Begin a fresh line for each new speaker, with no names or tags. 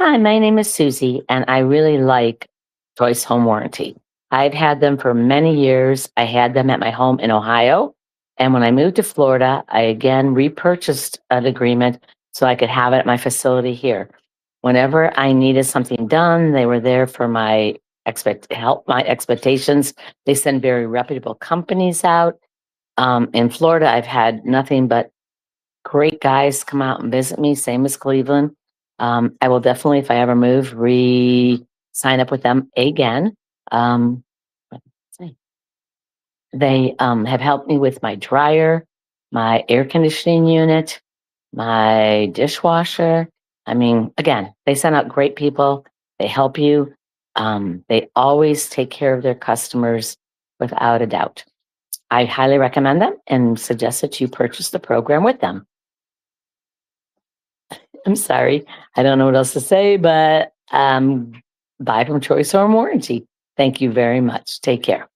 Hi, my name is Susie, and I really like Choice Home Warranty. I've had them for many years. I had them at my home in Ohio. And when I moved to Florida, I again repurchased an agreement so I could have it at my facility here. Whenever I needed something done, they were there for my help my expectations. They send very reputable companies out. In Florida, I've had nothing but great guys come out and visit me, same as Cleveland. I will definitely, if I ever move, sign up with them again. Let's see. They have helped me with my dryer, my air conditioning unit, my dishwasher. I mean, again, they send out great people. They help you. They always take care of their customers without a doubt. I highly recommend them and suggest that you purchase the program with them. I'm sorry. I don't know what else to say, but buy from Choice Home Warranty. Thank you very much. Take care.